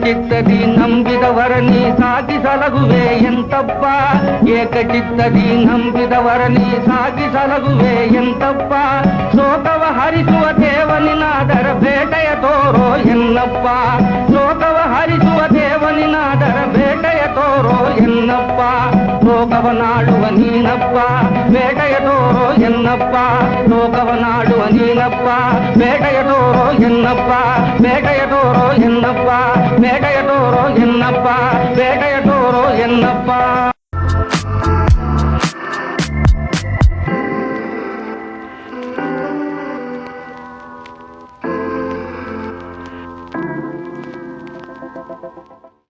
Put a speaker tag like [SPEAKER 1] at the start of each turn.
[SPEAKER 1] ಏಕಚಿತ್ತದಿ ನಂಬಿದವರ ನೀ ಸಾಗಿಸಲಗುವೆ ಎಂತಪ್ಪ ಏಕಚಿತ್ತದಿ ನಂಬಿದವರ ನೀ ಸಾಗಿಸಲಗುವೆ ಎಂತಪ್ಪ ಶೋಕವ ಹರಿಸುವ ದೇವನಿನಾದರ ಬೇಟೆಯ ತೋರೋ ಎನ್ನಪ್ಪ ಶೋಕವ ಹರಿಸುವ ದೇವನಿನಾದರ ಬೇಟೆಯ ತೋರೋ ಎನ್ನಪ್ಪ ಲೋಕವನಾಡುವ ನೀನಪ್ಪ ಬೇಟೆಯ ತೋರೋ ಎನ್ನಪ್ಪ ಲೋಕವನಾಡುವ ನೀನಪ್ಪ ಬೇಟೆಯ ತೋರೋ ಎನ್ನಪ್ಪ ಬೇಟೆಯ ತೋರೋ ಎನ್ನಪ್ಪ ಬೇಟೆಯ ತೋರೋ ಎನ್ನಪ್ಪ ಬೇಟೆಯ ತೋರೋ ಎನ್ನಪ್ಪ